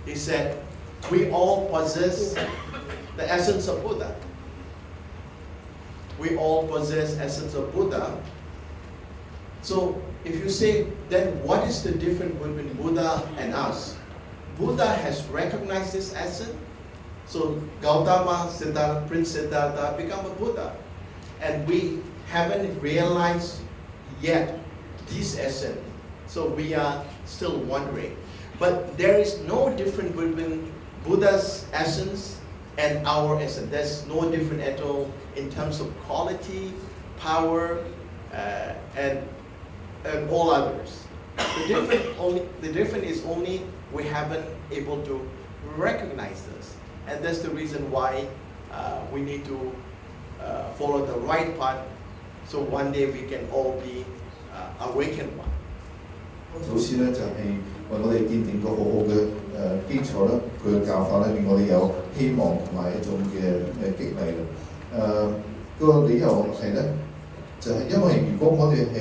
He said, we all possess the essence of Buddha. We all possess essence of Buddha. So if you say, then what is the difference between Buddha and us? Buddha has recognized this essence. So Gautama, Siddhartha, Prince Siddhartha become a Buddha. And we haven't realized yet this essence. So we are still wondering. But there is no difference between Buddha's essence and our essence. There's no difference at all in terms of quality, power, and all others. The difference is only we haven't able to recognize this. And that's the reason why we need to follow the right path, so one day we can all be awakened one. 祖師咧就係為我哋奠定個好好嘅基礎啦，佢嘅教法咧令我哋有希望同埋一種嘅激勵啦。個理由係咧，就係因為如果我哋係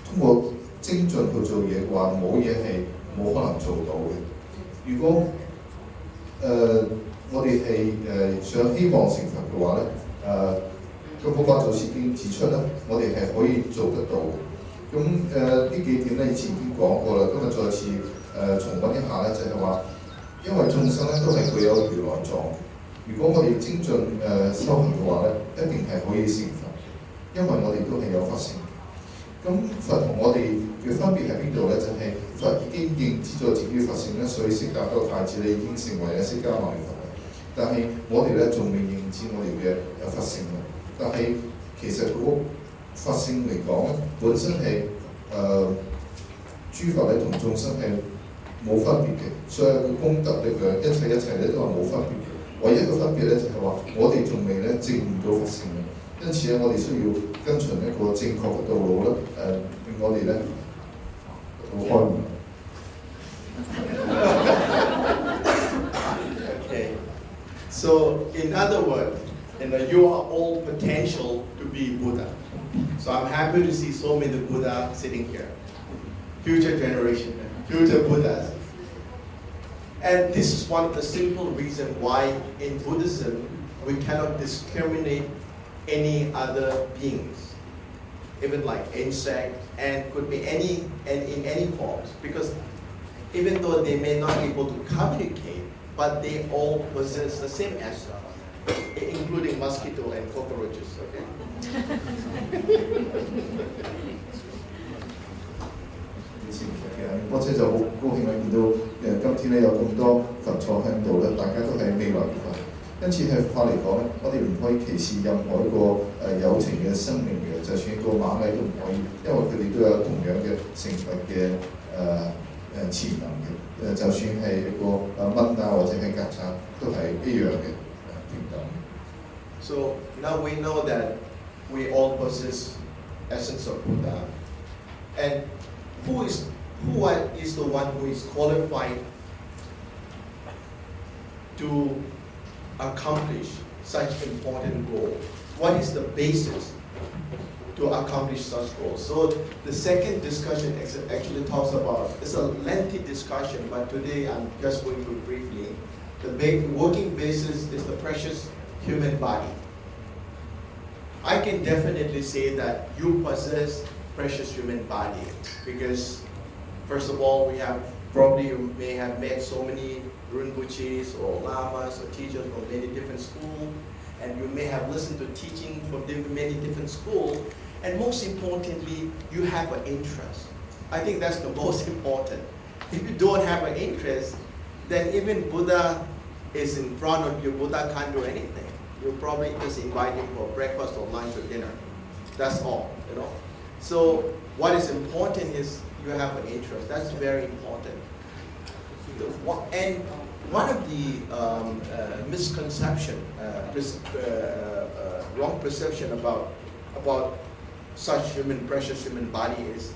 通過精進去做嘢嘅話，冇嘢係冇可能做到嘅。如果我哋係想希望成佛嘅話咧，咁普法祖師已經指出啦，我哋係可以做得到嘅。咁呢幾點咧以前已經講過啦，今日再次重溫一下咧，就係話，因為眾生咧都係具有如來藏，如果我哋精進修行嘅話咧，一定係可以成佛，因為我哋都係有法性。咁佛同我哋嘅分別喺邊度咧？就係、佛已經認知咗自己法性咧，所以釋迦嗰個太子咧已經成為咗釋迦牟尼佛。但係我哋咧仲未認知我哋嘅法性啊！但係其實嗰法性嚟講咧，本身係諸佛咧同眾生係冇分別嘅，所有嘅功德力量一切咧都係冇分別嘅。唯一嘅分別咧就係話，我哋仲未咧證悟到法性嘅，因此咧我哋需要跟循一個正確嘅道路咧，令我哋咧好開悟。Okay. So in other words, you are all potential to be Buddha. So I'm happy to see so many Buddha sitting here. Future generation, future Buddhas. And this is one of the simple reasons why in Buddhism we cannot discriminate any other beings, even like insect, and could be any and in any forms, because even though they may not be able to communicate, but they all possess the same essence, including mosquito and cockroaches. Okay. 我真係就好高興啦！見到今天咧有咁多佛坐喺度咧，大家都係未來嘅佛。因此喺佛法嚟講咧，我哋唔可以歧視任何一個有情嘅生命嘅，就算一個螞蟻都唔可以，因為佢哋都有同樣嘅成佛嘅潛能嘅。就算係一個蚊啊或者係曱甴，都係一樣嘅平等。So now we know that we all possess essence of Buddha, and who is the one who is qualified to accomplish such important goal? What is the basis to accomplish such goals? So the second discussion actually talks about, it's a lengthy discussion, but today I'm just going to briefly. The working basis is the precious human body. I can definitely say that you possess precious human body because, first of all, you may have met so many Rinpoches or Lamas or teachers from many different schools, and you may have listened to teaching from many different schools, and most importantly, you have an interest. I think that's the most important. If you don't have an interest, then even Buddha is in front of you, Buddha can't do anything. You probably just invite him for breakfast or lunch or dinner. That's all, you know. So what is important is you have an interest. That's very important. And one of the misconception, wrong perception about such precious human body is,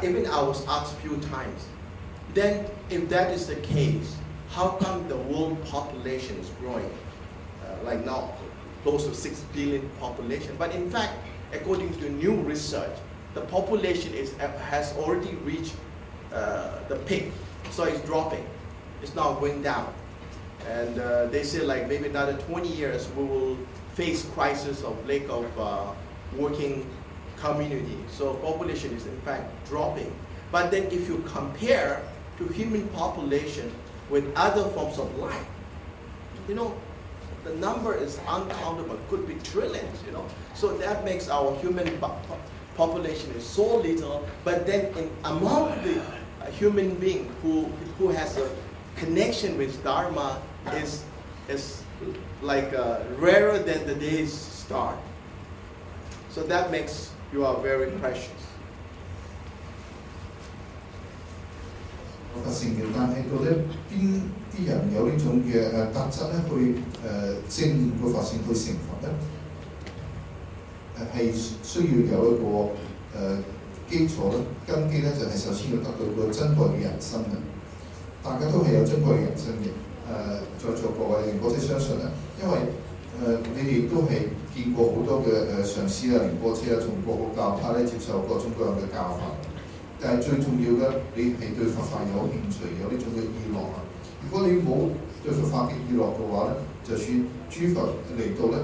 even I was asked a few times, then if that is the case, how come the world population is growing? Like now, close to 6 billion population. But in fact, according to new research, the population has already reached the peak, so it's dropping. is now going down. And they say like maybe another 20 years we will face crisis of lack of working community. So population is in fact dropping. But then if you compare to human population with other forms of life, you know, the number is uncountable, could be trillions, you know. So that makes our human population is so little, but then among the human being who has a connection with Dharma is like rarer than the day's star. So that makes you are very precious. 我發現嘅，但係到底邊啲人有呢種嘅特質咧，去正面嘅發展去成佛咧？係需要有一個基礎咧，根基咧就係首先要得到個珍貴嘅人生嘅。大家都係有珍貴嘅人生嘅。在座各位，我哋相信咧，因為你哋都係見過好多嘅上師啊、仁波切啊，從各個教派咧接受各種各樣嘅教法。但係最重要嘅，你係對佛法有興趣，有呢種嘅意樂啊！如果你冇對佛法嘅意樂嘅話咧，就算諸佛嚟到咧，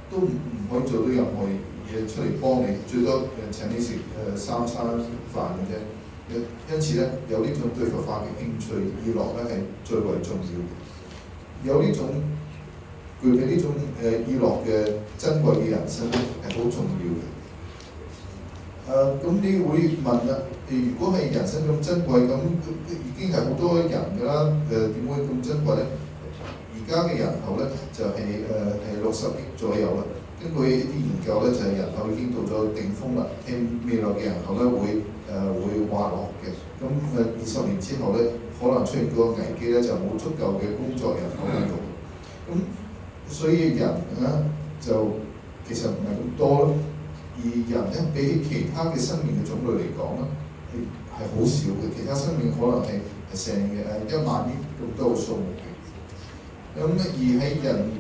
都唔可以做到任何嘢出嚟幫你，最多請你食3餐飯嘅啫。因此咧，有呢種對佛法嘅興趣意樂咧係最為重要嘅。有呢種具備呢種意樂嘅珍貴嘅人生咧係好重要嘅。咁你會問啦，如果係人生咁珍貴，咁已經係好多人㗎啦，點會咁珍貴咧？而家嘅人口咧就係60億左右啦。根據一啲研究咧，就係人口已經到咗頂峰啦，未來嘅人口咧會滑落嘅。咁20年之後咧，可能出現個危機咧，就冇足夠嘅工作人口喺度。咁所以人咧就其實唔係咁多咯。而人咧比起其他嘅生命嘅種類嚟講咧，係好少嘅。其他生命可能係成1萬億咁多嘅數目嘅。咁而喺人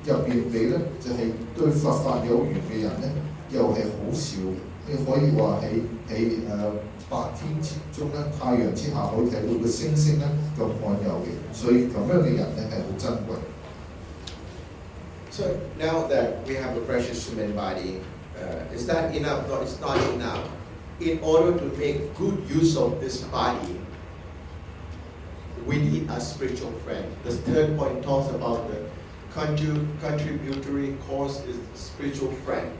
入邊你咧，就係對佛法有緣嘅人咧，又係好少嘅。你可以話喺白天之中咧，太陽之下可以睇到嘅星星咧，咁罕有嘅。所以咁樣嘅人咧係好珍貴。So now that we have a precious human body, is that enough? No, it's not enough. In order to make good use of this body, we need a spiritual friend. The third point talks about the contributory cause is spiritual friend.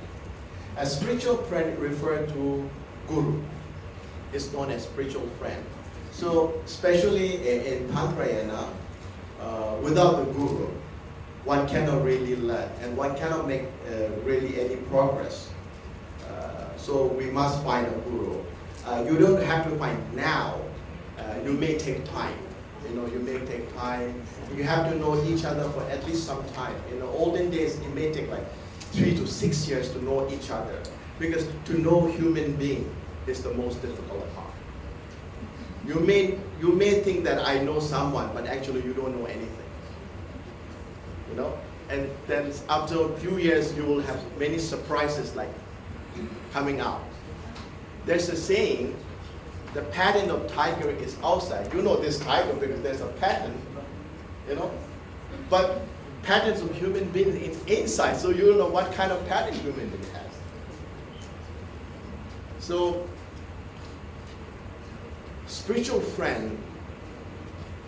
A spiritual friend referred to guru. It's known as spiritual friend. So especially in Tantrayana, without the guru, one cannot really learn and one cannot make really any progress. So we must find a guru. You don't have to find now. You may take time. You know, you may take time. You have to know each other for at least some time. In the olden days, it may take like 3 to 6 years to know each other, because to know human being is the most difficult part. You may think that I know someone, but actually you don't know anything. You know, and then after a few years, you will have many surprises like coming out. There's a saying, the pattern of tiger is outside. You know this tiger because there's a pattern, you know. But patterns of human beings is inside, so you don't know what kind of pattern human being has. So, spiritual friend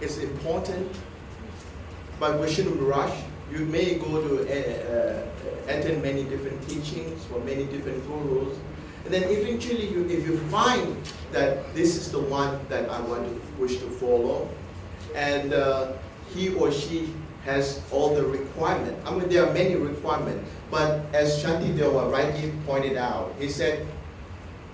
is important, but we shouldn't rush. You may go to attend many different teachings for many different gurus. And then eventually, if you find that this is the one that I wish to follow, and he or she has all the requirements. I mean, there are many requirements, but as Shanti Dewa rightly pointed out, he said,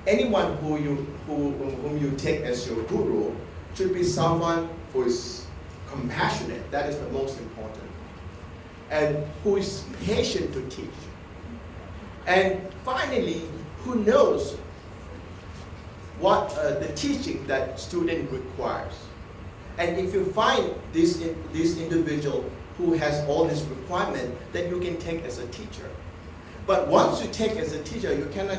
anyone whom you take as your guru should be someone who is compassionate. That is the most important. And who is patient to teach. And finally, who knows what the teaching that student requires. And if you find this individual who has all this requirement, then you can take as a teacher. But once you take as a teacher, you cannot